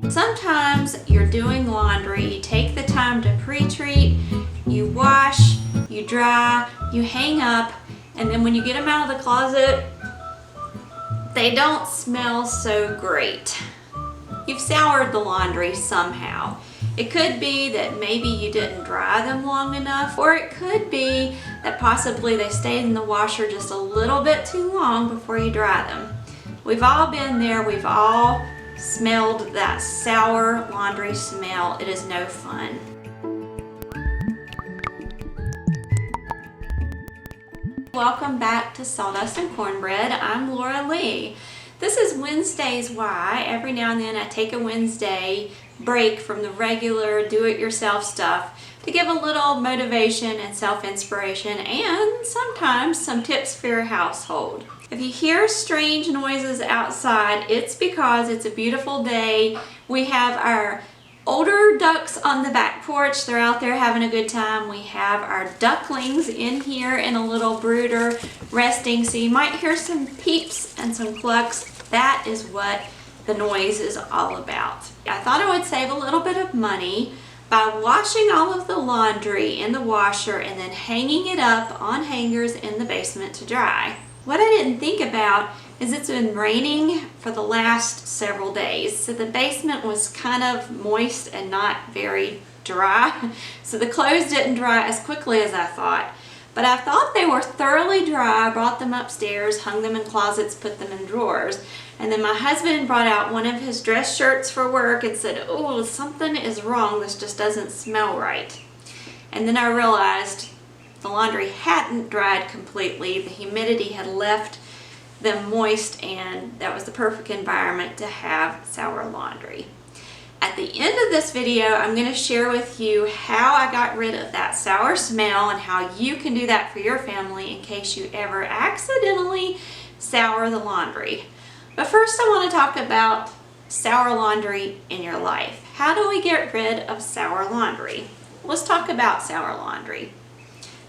Sometimes you're doing laundry, you take the time to pre-treat, you wash, you dry, you hang up, and then when you get them out of the closet, they don't smell so great. You've soured the laundry somehow. It could be that maybe you didn't dry them long enough, or it could be that possibly they stayed in the washer just a little bit too long before you dry them. We've all been there, we've all smelled that sour laundry smell. It is no fun. Welcome back to Sawdust and Cornbread. I'm Laura Lee. This is Wednesdays Why. Every now and then I take a Wednesday break from the regular do-it-yourself stuff to give a little motivation and self-inspiration and sometimes some tips for your household. If you hear strange noises outside, it's because it's a beautiful day. We have our older ducks on the back porch. They're out there having a good time. We have our ducklings in here in a little brooder resting, so you might hear some peeps and some clucks. That is what the noise is all about. I thought I would save a little bit of money by washing all of the laundry in the washer and then hanging it up on hangers in the basement to dry. What I didn't think about is it's been raining for the last several days, so the basement was kind of moist and not very dry, so the clothes didn't dry as quickly as I thought. But I thought they were thoroughly dry. I brought them upstairs, hung them in closets, put them in drawers, and then my husband brought out one of his dress shirts for work and said, "Oh, something is wrong, this just doesn't smell right." And then I realized the laundry hadn't dried completely. The humidity had left them moist, and that was the perfect environment to have sour laundry. At the end of this video, I'm going to share with you how I got rid of that sour smell and how you can do that for your family in case you ever accidentally sour the laundry. But first I want to talk about sour laundry in your life. How do we get rid of sour laundry? Let's talk about sour laundry.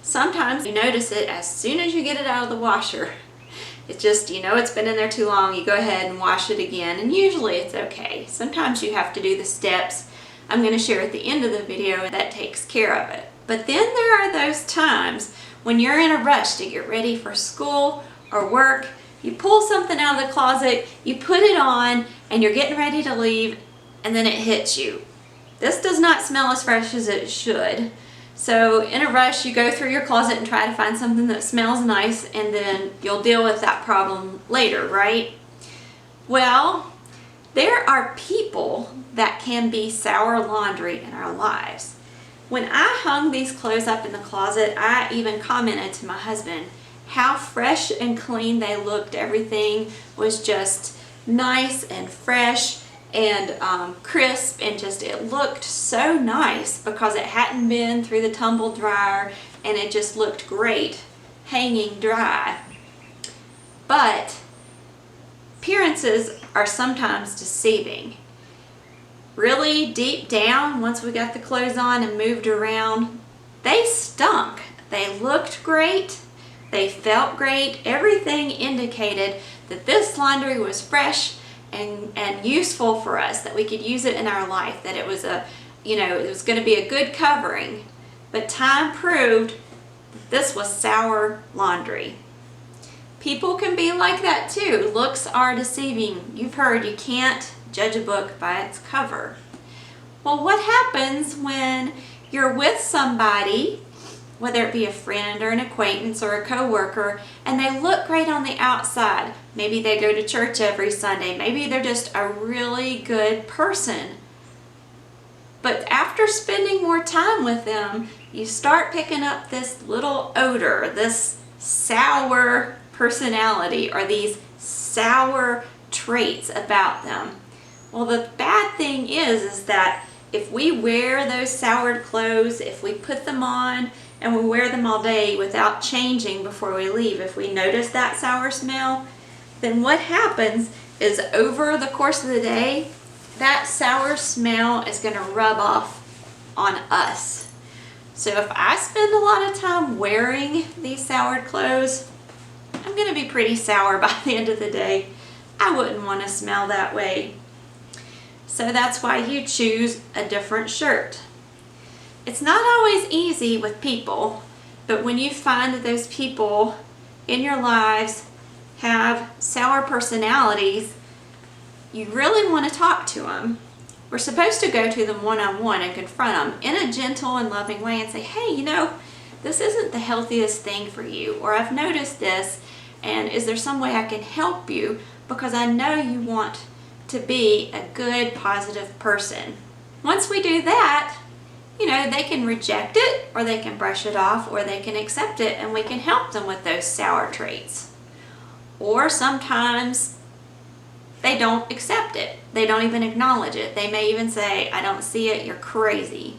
Sometimes you notice it as soon as you get it out of the washer. It's just, you know, it's been in there too long, you go ahead and wash it again, and usually it's okay. Sometimes you have to do the steps I'm going to share at the end of the video that takes care of it. But then there are those times when you're in a rush to get ready for school or work, you pull something out of the closet, you put it on, and you're getting ready to leave, and then it hits you. This does not smell as fresh as it should. So in a rush, you go through your closet and try to find something that smells nice, and then you'll deal with that problem later, right? Well, there are people that can be sour laundry in our lives. When I hung these clothes up in the closet, I even commented to my husband how fresh and clean they looked. Everything was just nice and fresh and crisp, and just it looked so nice because it hadn't been through the tumble dryer, and it just looked great hanging dry. But appearances are sometimes deceiving. Really deep down, once we got the clothes on and moved around, they stunk. They looked great, they felt great. Everything indicated that this laundry was fresh and useful for us, that we could use it in our life, that it was a, it was going to be a good covering. But time proved that this was sour laundry. People can be like that too. Looks are deceiving. You've heard you can't judge a book by its cover. Well, what happens when you're with somebody, whether it be a friend or an acquaintance or a coworker, and they look great on the outside? Maybe they go to church every Sunday. Maybe they're just a really good person. But after spending more time with them, you start picking up this little odor, this sour personality, or these sour traits about them. Well, the bad thing is that if we wear those soured clothes, if we put them on and we wear them all day without changing before we leave, if we notice that sour smell, then what happens is over the course of the day, that sour smell is going to rub off on us. So if I spend a lot of time wearing these soured clothes, I'm going to be pretty sour by the end of the day. I wouldn't want to smell that way. So that's why you choose a different shirt. It's not always easy with people, but when you find that those people in your lives have sour personalities, you really want to talk to them. We're supposed to go to them one-on-one and confront them in a gentle and loving way and say, hey, this isn't the healthiest thing for you, or I've noticed this, and is there some way I can help you, because I know you want to be a good, positive person. Once we do that, they can reject it, or they can brush it off, or they can accept it, and we can help them with those sour traits. Or sometimes they don't accept it. They don't even acknowledge it. They may even say, I don't see it, you're crazy.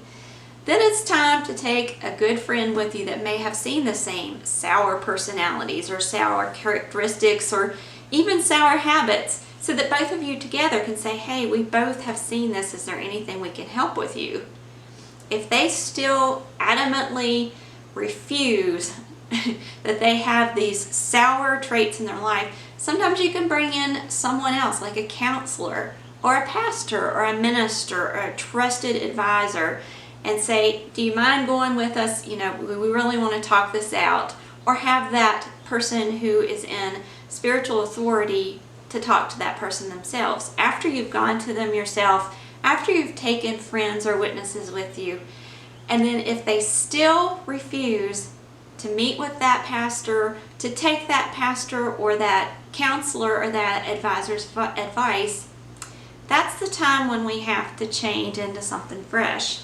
Then it's time to take a good friend with you that may have seen the same sour personalities or sour characteristics or even sour habits, so that both of you together can say, hey, we both have seen this. Is there anything we can help with you? If they still adamantly refuse that they have these sour traits in their life, sometimes you can bring in someone else, like a counselor or a pastor or a minister or a trusted advisor, and say, do you mind going with us? We really want to talk this out. Or have that person who is in spiritual authority to talk to that person themselves. After you've gone to them yourself, after you've taken friends or witnesses with you, and then if they still refuse to meet with that pastor, to take that pastor or that counselor or that advisor's advice, that's the time when we have to change into something fresh.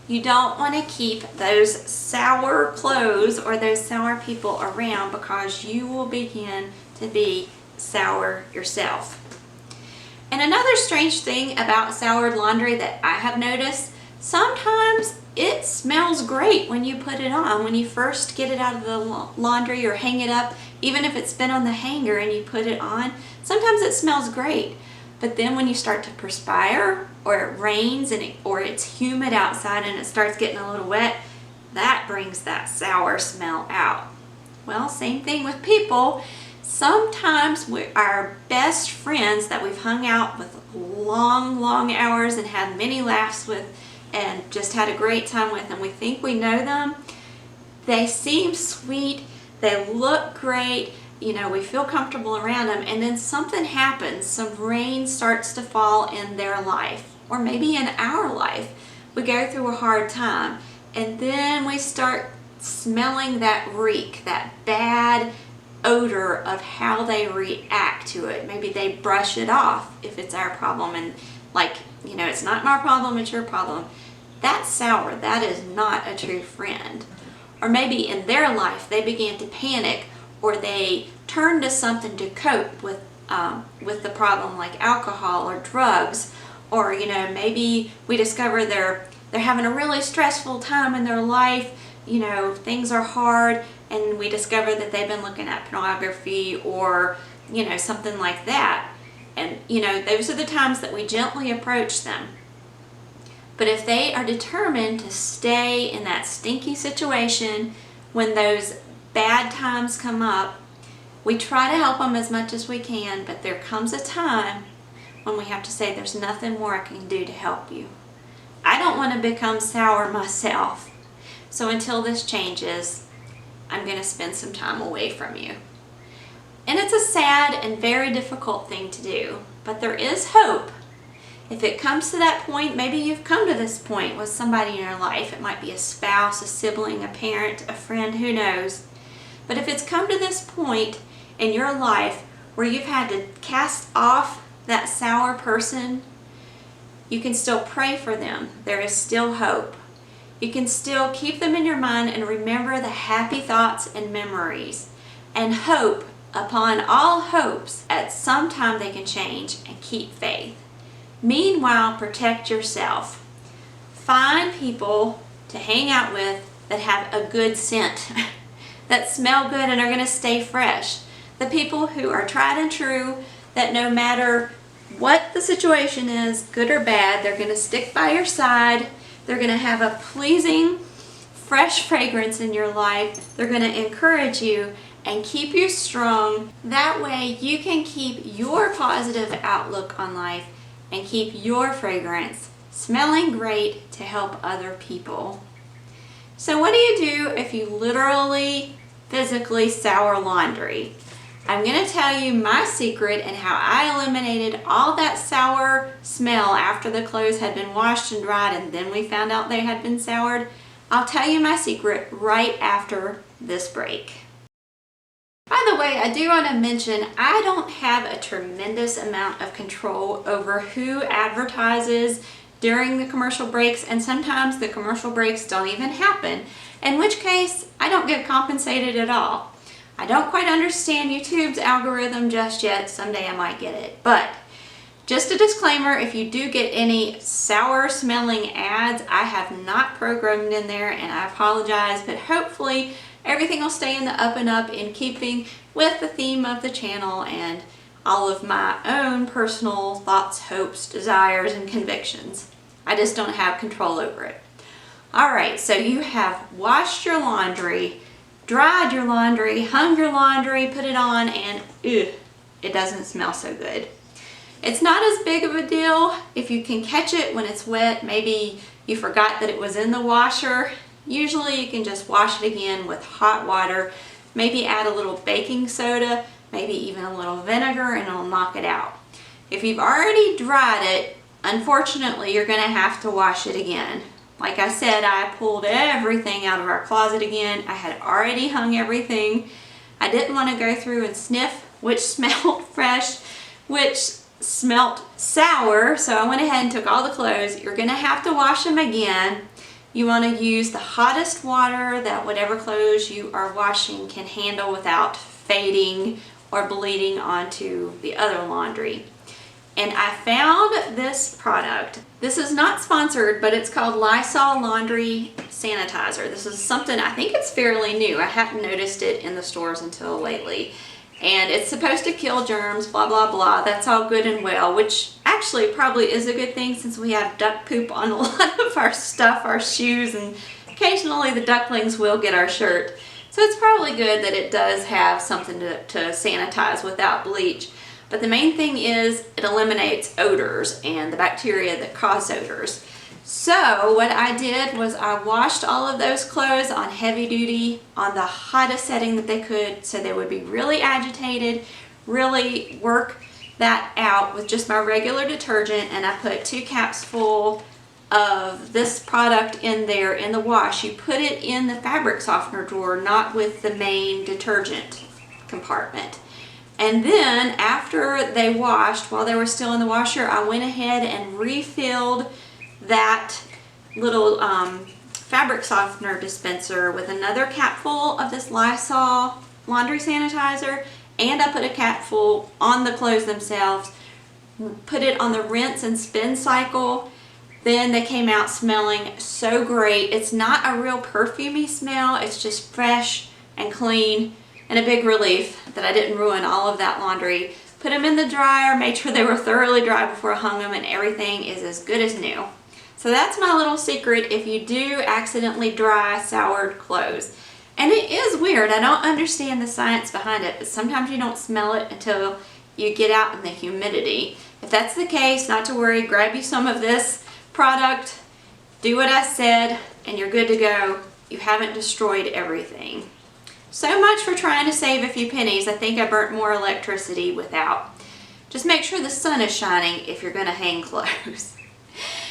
You don't want to keep those sour clothes or those sour people around, because you will begin to be sour yourself. And another strange thing about soured laundry that I have noticed, sometimes it smells great when you put it on. When you first get it out of the laundry or hang it up, even if it's been on the hanger and you put it on, sometimes it smells great. But then when you start to perspire, or it rains or it's humid outside and it starts getting a little wet, that brings that sour smell out. Well, same thing with people. Sometimes our best friends that we've hung out with long hours and had many laughs with and just had a great time with, and we think we know them, they seem sweet, they look great, we feel comfortable around them, and then something happens, some rain starts to fall in their life, or maybe in our life. We go through a hard time, and then we start smelling that reek, that bad odor of how they react to it. Maybe they brush it off if it's our problem, and it's not my problem, it's your problem. That's sour. That is not a true friend. Or maybe in their life they began to panic, or they turn to something to cope with the problem, like alcohol or drugs, or maybe we discover they're having a really stressful time in their life, things are hard, and we discover that they've been looking at pornography or something like that. And those are the times that we gently approach them. But if they are determined to stay in that stinky situation when those bad times come up, we try to help them as much as we can, but there comes a time when we have to say, there's nothing more I can do to help you. I don't want to become sour myself. So until this changes, I'm going to spend some time away from you. And it's a sad and very difficult thing to do, but there is hope. If it comes to that point, maybe you've come to this point with somebody in your life. It might be a spouse, a sibling, a parent, a friend, who knows. But if it's come to this point in your life where you've had to cast off that sour person, you can still pray for them. There is still hope. You can still keep them in your mind and remember the happy thoughts and memories, and hope upon all hopes at some time they can change, and keep faith. Meanwhile, protect yourself. Find people to hang out with that have a good scent, that smell good and are going to stay fresh. The people who are tried and true, that no matter what the situation is, good or bad, they're going to stick by your side. They're going to have a pleasing, fresh fragrance in your life. They're going to encourage you and keep you strong. That way you can keep your positive outlook on life and keep your fragrance smelling great to help other people. So what do you do if you literally, physically sour laundry? I'm going to tell you my secret and how I eliminated all that sour smell after the clothes had been washed and dried and then we found out they had been soured. I'll tell you my secret right after this break. By the way, I do want to mention I don't have a tremendous amount of control over who advertises during the commercial breaks, and sometimes the commercial breaks don't even happen, in which case I don't get compensated at all. I don't quite understand YouTube's algorithm just yet. Someday I might get it. But just a disclaimer, if you do get any sour smelling ads, I have not programmed in there and I apologize, but hopefully everything will stay in the up and up in keeping with the theme of the channel and all of my own personal thoughts, hopes, desires, and convictions. I just don't have control over it. All right, so you have washed your laundry, dried your laundry, hung your laundry, put it on, and it doesn't smell so good. It's not as big of a deal if you can catch it when it's wet. Maybe you forgot that it was in the washer. Usually you can just wash it again with hot water, maybe add a little baking soda, maybe even a little vinegar, and it'll knock it out. If you've already dried it, unfortunately you're going to have to wash it again. Like I said, I pulled everything out of our closet again. I had already hung everything. I didn't want to go through and sniff which smelled fresh, which smelt sour, so I went ahead and took all the clothes. You're going to have to wash them again. You want to use the hottest water that whatever clothes you are washing can handle without fading or bleeding onto the other laundry. And I found this product. This is not sponsored, but it's called Lysol Laundry Sanitizer. This is something, I think it's fairly new. I hadn't noticed it in the stores until lately. And it's supposed to kill germs, blah, blah, blah. That's all good and well, which actually probably is a good thing since we have duck poop on a lot of our stuff, our shoes, and occasionally the ducklings will get our shirt. So it's probably good that it does have something to sanitize without bleach. But the main thing is it eliminates odors and the bacteria that cause odors. So what I did was I washed all of those clothes on heavy duty on the hottest setting that they could, so they would be really agitated, really work that out with just my regular detergent, and I put 2 caps full of this product in there in the wash. You put it in the fabric softener drawer, not with the main detergent compartment. And then after they washed, while they were still in the washer, I went ahead and refilled that little fabric softener dispenser with another cap full of this Lysol laundry sanitizer, and I put a cap full on the clothes themselves, put it on the rinse and spin cycle. Then they came out smelling so great. It's not a real perfumey smell, it's just fresh and clean, and a big relief that I didn't ruin all of that laundry. Put them in the dryer, made sure they were thoroughly dry before I hung them, and everything is as good as new. So that's my little secret if you do accidentally dry soured clothes. And it is weird, I don't understand the science behind it, but sometimes you don't smell it until you get out in the humidity. If that's the case, not to worry, grab you some of this product, do what I said, and you're good to go. You haven't destroyed everything. So much for trying to save a few pennies. I think I burnt more electricity without. Just make sure the sun is shining if you're going to hang clothes.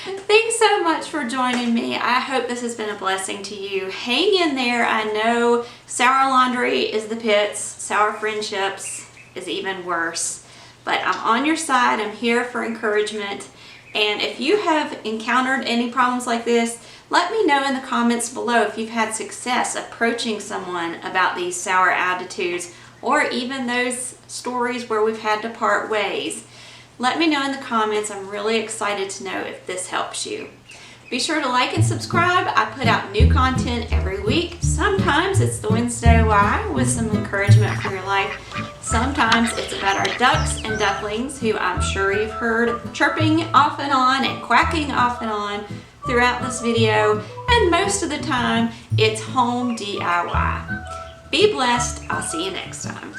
Thanks so much for joining me. I hope this has been a blessing to you. Hang in there. I know sour laundry is the pits. Sour friendships is even worse. But I'm on your side. I'm here for encouragement. And if you have encountered any problems like this, let me know in the comments below if you've had success approaching someone about these sour attitudes, or even those stories where we've had to part ways. Let me know in the comments. I'm really excited to know if this helps you. Be sure to like and subscribe. I put out new content every week. Sometimes it's the Wednesday Why with some encouragement for your life. Sometimes it's about our ducks and ducklings, who I'm sure you've heard chirping off and on and quacking off and on throughout this video. And most of the time, it's home DIY. Be blessed. I'll see you next time.